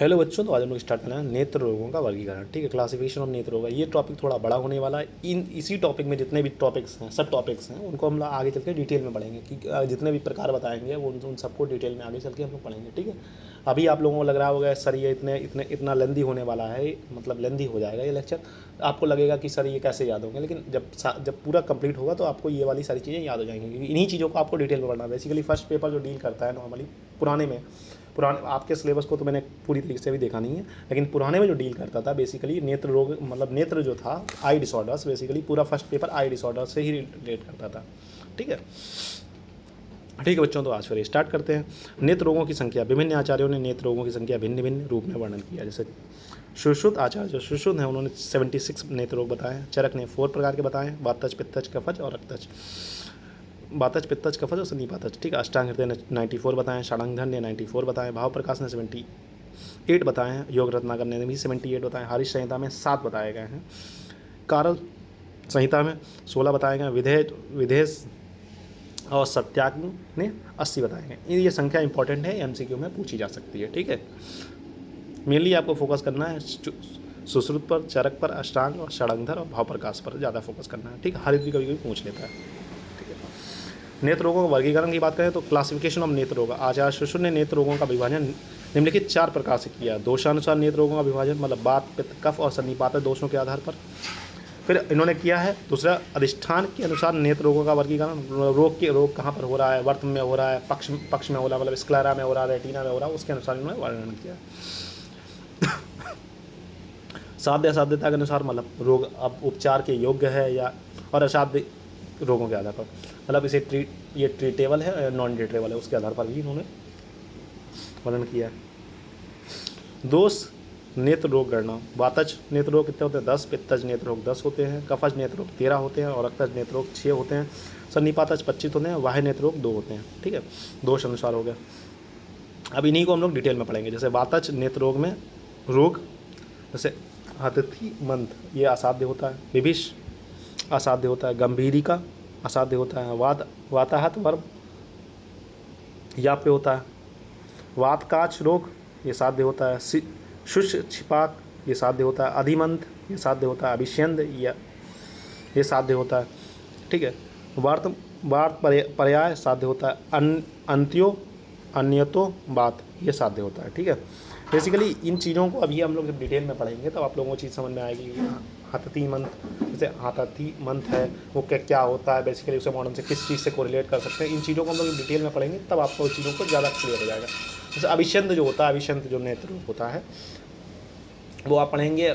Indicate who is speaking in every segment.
Speaker 1: Hello बच्चों, तो आज हम लोग स्टार्ट करना है नेत्र रोगों का वर्गीकरण। ठीक है, क्लासिफिकेशन ऑफ नेत्र रोग। ये टॉपिक थोड़ा बड़ा होने वाला है। इसी टॉपिक में जितने भी टॉपिक्स हैं, सब टॉपिक्स हैं, उनको हम लोग आगे चल के डिटेल में पढ़ेंगे कि जितने भी प्रकार बताएंगे वो उन सबको डिटेल में आगे चल के हम लोग पढ़ेंगे। ठीक है, अभी आप लोगों को लग रहा होगा सर ये इतना लेंदी होने वाला है, मतलब लेंदी हो जाएगा ये लेक्चर। आपको लगेगा कि सर ये कैसे याद होंगे, लेकिन जब पूरा कंप्लीट होगा तो आपको ये वाली सारी चीज़ें याद हो जाएंगी, क्योंकि इन्हीं चीज़ों को आपको डिटेल में पढ़ना है। बेसिकली फर्स्ट पेपर जो डील करता है नॉर्मली पुराने आपके सिलेबस को तो मैंने पूरी तरीके से भी देखा नहीं है, लेकिन पुराने में जो डील करता था बेसिकली नेत्र रोग, मतलब नेत्र जो था आई डिसऑर्डर्स, बेसिकली पूरा फर्स्ट पेपर आई डिसऑर्डर से ही रिलेट करता था। ठीक है बच्चों, तो आज फिर स्टार्ट करते हैं। नेत्र रोगों की संख्या। विभिन्न आचार्यों ने नेत्र रोगों की संख्या भिन्न भिन्न रूप में वर्णन किया। जैसे सुश्रुत आचार्य जो सुश्रुत हैं उन्होंने 76 नेत्र रोग बताए हैं। चरक ने 4 प्रकार के बताए हैं, वातज, पित्तज, कफज और रक्तज। वातज, पित्तज, कफज और सन्निपातज। ठीक है, अष्टांग हृदय ने 94 बताए, षडांगधर ने 94 बताए, भाव प्रकाश ने 78 बताए हैं, योग रत्नाकर ने भी 78 बताए, हरीश संहिता में 7 बताए गए हैं, कारल संहिता में 16 बताए गए, विधेश और सत्याग्नि ने 80 बताए गए। ये संख्या इंपॉर्टेंट है, एमसीक्यू में पूछी जा सकती है। ठीक है, मेनली आपको फोकस करना है सुश्रुत पर, चरक पर, अष्टांग और षडांगधर और भाव प्रकाश पर ज़्यादा फोकस करना है। ठीक है, हर कभी कभी पूछ लेता है। नेत्र रोगों का वर्गीकरण की बात करें तो क्लासिफिकेशन ऑफ नेत्र रोग। आचार्य सुश्रुत ने नेत्र रोगों का विभाजन निम्नलिखित 4 प्रकार से किया। दोषानुसार नेत्र रोगों का विभाजन, मतलब वात, पित्त, कफ और सन्निपात दोषों के आधार पर। फिर इन्होंने किया है दूसरा, अधिष्ठान के अनुसार नेत्र रोगों का वर्गीकरण। रोग कहाँ पर हो रहा है, वर्त में हो रहा है, पक्ष में हो रहा है, मतलब स्क्लेरा में हो रहा है, रेटिना में हो रहा है, उसके अनुसार इन्होंने वर्णन किया। साध्य असाध्यता के अनुसार, मतलब रोग अब उपचार के योग्य है या, और असाध्य रोगों के आधार पर, मतलब इसे ये ट्रीटेबल है नॉन ट्रीटेबल है, उसके आधार पर भी इन्होंने वर्णन किया है। दोष नेत्र रोग गणना। वातज नेत्र रोग कितने होते हैं? 10। पित्तज नेत्र रोग 10 होते हैं। कफज नेत्र रोग 13 होते हैं और रक्तज नेत्र रोग 6 होते हैं। सन्निपातज 25 होते हैं। वाह्य नेत्र रोग 2 होते हैं। ठीक है, दोष अनुसार हो गया। अब इन्हीं को हम लोग डिटेल में पढ़ेंगे। जैसे वातज नेत्र रोग में रोग जैसे हथथी मंथ, ये असाध्य होता है। विभिष असाध्य होता है। गंभीरिका असाध्य होता है। वाताहत वर्म याप्य होता है। वातकाच रोग ये साध्य होता है। शुष्क छिपाक ये साध्य होता है। अधिमंथ ये साध्य होता है। अभिष्यंद ये साध्य होता है। ठीक है, वार्त पर्याय साध्य होता है। अन्यतो बात ये साध्य होता है। ठीक है, बेसिकली इन चीज़ों को अभी हम लोग जब डिटेल में पढ़ेंगे तब आप लोगों को चीज़ समझ में आएगी। हाथती मंथ, जैसे हाथती मंथ है वो क्या होता है, बेसिकली उसे मॉडर्न से किस चीज़ से कोरिलेट कर सकते हैं, इन चीज़ों को हम लोग डिटेल में पढ़ेंगे तब आपको उन चीज़ों को ज़्यादा क्लियर हो जाएगा। जैसे अभिषंद जो होता है, अभिषंद जो नेत्र होता है वो आप पढ़ेंगे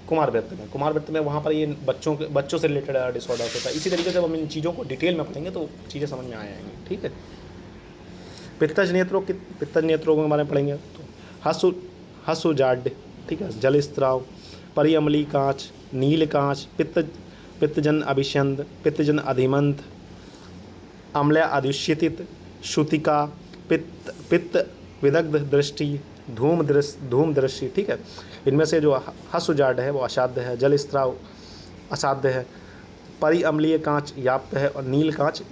Speaker 1: कुमार वृत्त में वहाँ पर ये बच्चों से रिलेटेड डिसऑर्डर होता है। इसी तरीके से हम इन चीज़ों को डिटेल में पढ़ेंगे तो चीज़ें समझ में आ जाएंगी। ठीक है, पित्तज नेत्रों के बारे में पढ़ेंगे तो हसुजाड्य, ठीक है, जलस्त्राव, परिअम्ली कांच, नील कांच, पित्तजन अभिषंद, पित्तजन अधिमंथ, अम्ल अदुष्यतित, श्रुतिका, पित्त विदग्ध दृष्टि, धूम दृष्टि। ठीक है, इनमें से जो हसुजाड है वो असाध्य है, जलस्त्राव असाध्य है, परिअम्लीय कांच याप्य है और नील कांच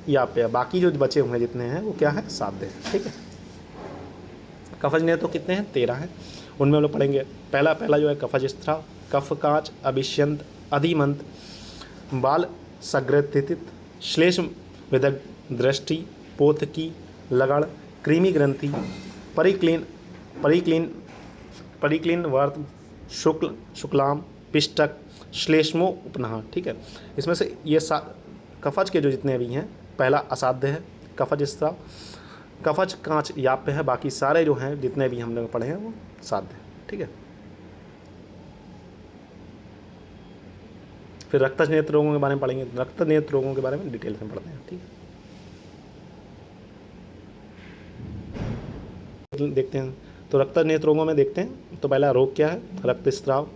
Speaker 1: याप्य है। बाकी जो बचे हुए जितने हैं वो क्या है? साध्य है। ठीक है, कफज ने तो कितने हैं? 13 हैं। उनमें हम लोग पढ़ेंगे पहला जो है कफज स्त्राव, कफ कांच, अभिष्यंत, अधिमंत, बाल सग्रथित, श्लेष्म विदग्ध दृष्टि, पोथकी, लगड़, कृमि ग्रंथि, परिक्लीन वर्त, शुक्लाम, पिष्टक, श्लेष्मो उपनः। ठीक है, इसमें से ये कफज के जो जितने भी हैं, पहला असाध्य है कफज स्त्राव, कफज कांच याप्य है, बाकी सारे जो हैं जितने भी हम लोग पढ़े हैं वो साध्य है। ठीक है, फिर रक्तज नेत्र रोगों के बारे में पढ़ेंगे। रक्त नेत्र रोगों के बारे में डिटेल में पढ़ते हैं। ठीक है, देखते हैं तो रक्त नेत्र रोगों में देखते हैं तो पहला रोग क्या है? रक्तस्राव,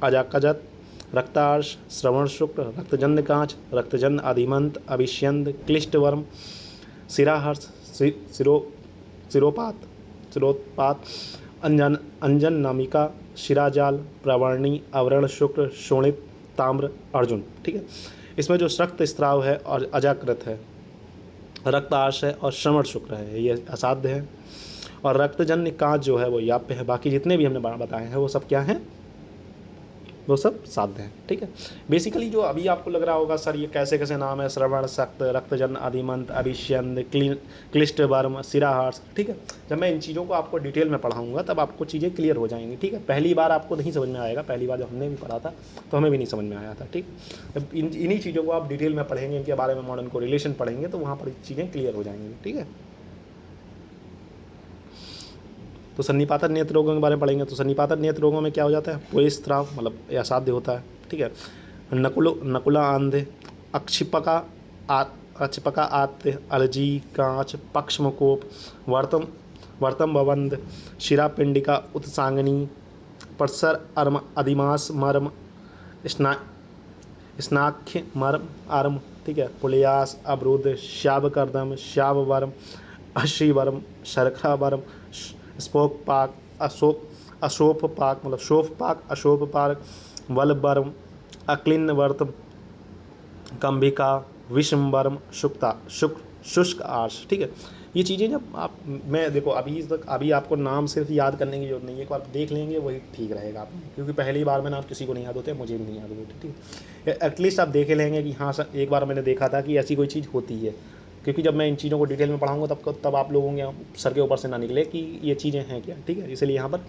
Speaker 1: अजाकजत, रक्तार्श, श्रवण शुक्र, रक्तजन्य कांच, रक्तजन्य अधिमंत, अभिष्यंद, क्लिष्टवर्म, सिराहर्ष, सिरोत्पात, अंजन नामिका, शिराजाल, प्रवर्णी, आवरण शुक्र, शोणित, ताम्र, अर्जुन। ठीक है, इसमें जो रक्त स्त्राव है और अजाकृत है, रक्तार्श है और श्रवण शुक्र है, ये असाध्य है। और रक्तजन्य कांच जो है वो याप्य है। बाकी जितने भी हमने बताए हैं वो सब क्या हैं, वो सब साध्य हैं। ठीक है, बेसिकली जो अभी आपको लग रहा होगा सर ये कैसे कैसे नाम है, श्रवण, शक्त, रक्तजन, अधिमंत, अभिष्यंद, क्लिष्ट वर्म, शिराहार। ठीक है, जब मैं इन चीज़ों को आपको डिटेल में पढ़ाऊंगा तब आपको चीज़ें क्लियर हो जाएंगी। ठीक है, पहली बार आपको नहीं समझ में आएगा, पहली बार जब हमने भी पढ़ा था तो हमें भी नहीं समझ में आया था। ठीक, जब इन्हीं चीज़ों को आप डिटेल में पढ़ेंगे, इनके बारे में मॉडर्न कोरिलेशन पढ़ेंगे तो वहाँ पर चीज़ें क्लियर हो जाएंगी। ठीक है, तो सन्निपातन नेत्र रोगों के बारे में पढ़ेंगे। तो सन्निपातन नेत्र रोगों में क्या हो जाता है, पोयस्त्राव मतलब असाध्य होता है। ठीक है, नकुला आंधे, अक्षिपका अक्षिपका आत्य, अलजी, कांच, पक्षमकोप, वर्तम बवंद, शिरापिंडिका, उत्सांगनी, परसर, अर्म, अधिमास, मर्म, स्नाख्य, मर्म, अर्म। ठीक है, पुलियास, अवरुद्ध, श्यावकर्दम, श्याववर्म, अश्रीवर्म, शर्खरावर्म, स्पोक पाक, अशोप पाक मतलब शोफ पाक, अशोप पाक, वलवर्म, अक्लिन्न वर्तम, कंभिका, विषमवर्म, शुष्क आर्श। ठीक है, ये चीज़ें जब आप मैं देखो अभी आपको नाम सिर्फ याद करने की जरूरत नहीं है, एक बार देख लेंगे वही ठीक रहेगा आप, क्योंकि पहली बार में नाम किसी को नहीं याद होते, मुझे भी नहीं याद होते। ठीक है, एटलीस्ट आप देख लेंगे कि हाँ सर एक बार मैंने देखा था कि ऐसी कोई चीज़ होती है, क्योंकि जब मैं इन चीज़ों को डिटेल में पढ़ाऊंगा तब आप लोगों के सर के ऊपर से ना निकले कि ये चीज़ें हैं क्या। ठीक है, इसलिए यहाँ पर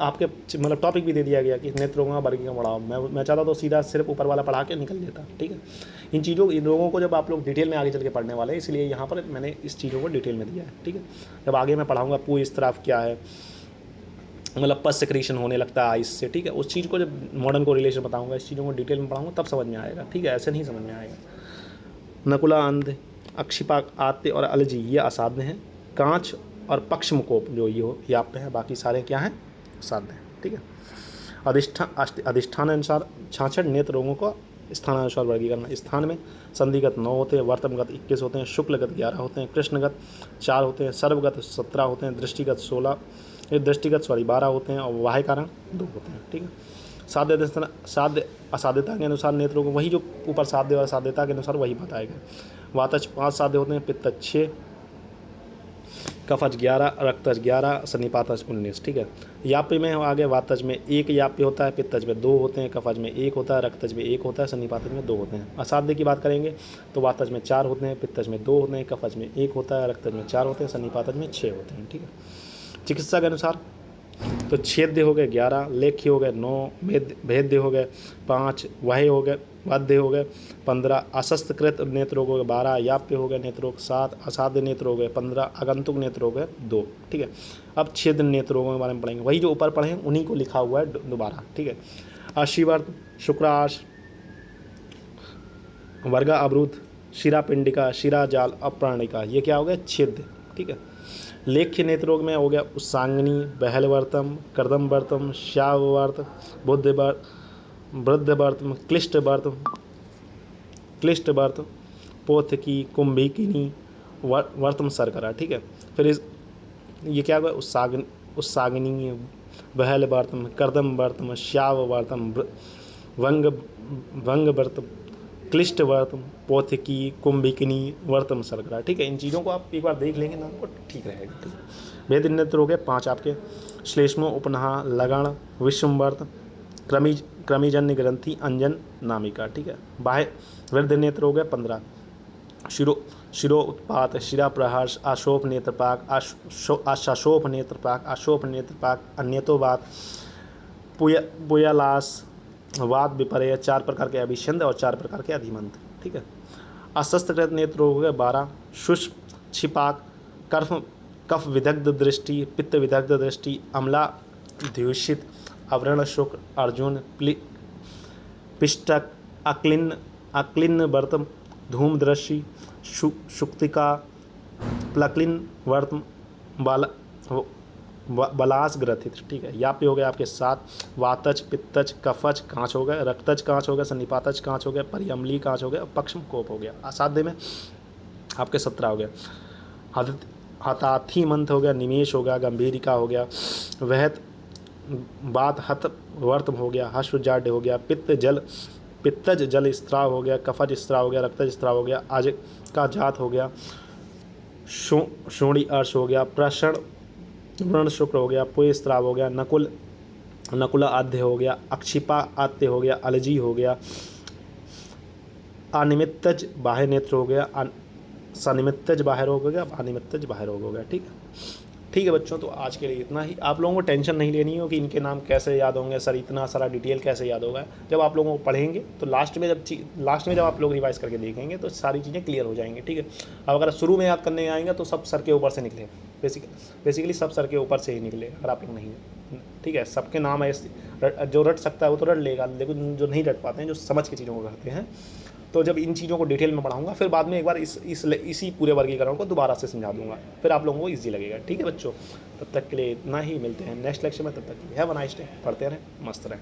Speaker 1: आपके मतलब टॉपिक भी दे दिया गया कि नेत्र रोगों का वर्गीकरण पढ़ाओ। मैं चाहता तो सीधा सिर्फ ऊपर वाला पढ़ा के निकल देता। ठीक है, इन रोगों को जब आप लोग डिटेल में आगे चल के पढ़ने वाले हैं, इसलिए यहाँ पर मैंने इस चीज़ों को डिटेल में दिया है। ठीक है, जब आगे मैं पढ़ाऊँगा पूस्त्राव क्या है, मतलब पस सिक्रीशन होने लगता है आइस से। ठीक है, उस चीज़ को जब मॉडर्न को रिलेशन बताऊँगा, इस चीज़ों को डिटेल में पढ़ाऊँगा तब समझ में आएगा। ठीक है, ऐसे नहीं समझ में आएगा। नकुला अंध, अक्षिपाक, आत्य और अलजी ये असाध्य हैं। कांच और पक्षमकोप जो ये याप्य है, बाकी सारे क्या हैं, साध्य हैं। ठीक है, अधिष्ठान अनुसार 66 नेत्र रोगों को स्थानानुसार वर्गीकरण। स्थान में संधिगत 9 होते हैं, वर्तमगत 21 होते हैं, शुक्लगत 11 होते हैं, कृष्णगत 4 होते हैं, सर्वगत 17 होते हैं, दृष्टिगत 12 होते हैं और वाह्य कारण 2 होते हैं। ठीक है, साध्य असाध्यता के अनुसार नेत्रों को वही जो ऊपर साध्य और साध्यता के अनुसार वही बताएगा। वातज 5 साध्य होते हैं, पित्तज 6, कफज 11, रक्तज 11, सन्निपातज 19। ठीक है, याप्य में आगे वातज में 1 याप्य होता है, पित्तज में 2 होते हैं, कफज में 1 होता है, रक्तज में 1 होता है, सन्निपातज में 2 होते हैं। असाध्य की बात करेंगे तो वातज में 4 होते हैं, पित्तज में 2 होते हैं, कफज में 1 होता है, रक्तज में 4 होते हैं, सन्निपातज में 6 होते हैं। ठीक है, चिकित्सा के अनुसार तो छेद्य हो गए 11, लेख्य हो गए 9, भेद्य हो गए 5, वाह्य हो गए वाद्य हो गए 15, अशस्त्रकृत नेत्र रोग हो गए 12, याप्य हो गए नेत्र रोग 7, असाध्य नेत्र हो गए 15, आगंतुक नेत्र हो गए 2। ठीक है, अब छेद नेत्र रोगों के बारे में पढ़ेंगे, वही जो ऊपर पढ़े हैं उन्हीं को लिखा हुआ है दोबारा। ठीक है, अशिवर्त, शुक्राश, वर्गा अवरुद्ध, शिरापिंडिका, शिराजाल, अप्राणिका, ये क्या हो गया, छेद। ठीक है, लेख्य नेत्र रोग में हो गया उत्सांगनी, बहलवर्तम, कर्दमवर्तम, श्याववर्त, वृद्धवर्तम, क्लिष्टवर्त, पोथकी, कुंभिकिनी, वर्तम शर्करा। ठीक है, फिर ये क्या हुआ, उत्सांगनी, बहलवर्तम, कर्दमवर्तम, श्याववर्तम, वंगवर्तम, क्लिष्टवर्तम, पोथकी, कुंभिकिनी, वर्तम शर्करा। ठीक है, इन चीज़ों को आप एक बार देख लेंगे ना आपको ठीक रहेगा। ठीक है, भेद नेत्र हो गए 5 आपके, श्लेष्मो, उपनहा, लगण, विषमवर्त, क्रमीजन्य ग्रंथि, अंजन, नामिका। ठीक है, बाह्य वृद्ध नेत्र हो गए 15, शिरो उत्पात, शिरा प्रहर्ष, आशोप नेत्रपाक, आशाशोप नेत्रपाक, आशोप नेत्रपाक, अन्यतोवात, पुयलास, वाद विपर्य, 4 प्रकार के अभिषंद और 4 प्रकार के अधिमंत। ठीक है, अशस्त्रकृत नेत्र हो गए 12, शुष्क, छिपाक, कफ विदग्ध दृष्टि, पित्त विदग्ध दृष्टि, अम्ला द्यूषित, आवरण शुक्र, अर्जुन, पिष्टक, अक्लिन्न वर्तम, धूमदृष्टि, शुक्तिका, प्लक्लिन वर्तम, बलास ग्रथित। ठीक है, याप्य हो गए आपके 7, वातज, पित्तज, कफज, कांच हो गए, रक्तज कांच हो गए, सन्निपातज कांच हो गए, परिअम्ली कांच हो गया, पक्षम कोप हो गया। असाध्य में आपके 17 हो गया, हताथी मंथ हो गया, निमेश हो गया, गंभीरिका हो गया, वहत बात हत वर्तम हो गया, हश्वजाड्य हो गया, पित्तज जल स्त्राव हो गया, कफज स्त्राव हो गया, रक्तज स्त्राव हो गया, आज का जात हो गया, शोणी अर्श हो गया, प्रषण वर्ण शुक्र हो गया, पुयस्त्राव हो गया, नकुला आद्य हो गया, अक्षिपा आद्य हो गया, अलजी हो गया, अनिमित्तज बाह्य नेत्र हो गया, सनिमित्तज बाह्य रोग हो गया, अनिमित्तज बाह्य रोग हो गया। ठीक है बच्चों, तो आज के लिए इतना ही। आप लोगों को टेंशन नहीं लेनी हो कि इनके नाम कैसे याद होंगे सर, इतना सारा डिटेल कैसे याद होगा। जब आप लोगों को पढ़ेंगे तो लास्ट में जब आप लोग रिवाइज करके देखेंगे तो सारी चीज़ें क्लियर हो जाएंगी। ठीक है, अब अगर शुरू में याद करने आएंगे तो सब सर के ऊपर से निकले, बेसिकली सब सर के ऊपर से ही निकले अगर आप लोग नहीं है। ठीक है, सबके नाम ऐसे जो रट सकता है वो तो रट लेगा, लेकिन जो नहीं रट पाते हैं, जो समझ के चीज़ों को करते हैं, तो जब इन चीज़ों को डिटेल में पढ़ाऊंगा फिर बाद में एक बार इसी पूरे वर्गीकरण को दोबारा से समझा दूंगा, फिर आप लोगों को ईजी लगेगा। ठीक है बच्चों, तब तक के लिए इतना ही, मिलते हैं नेक्स्ट लेक्चर में। तब तक के लिए हैव अ नाइस डे, पढ़ते रहें, मस्त रहें।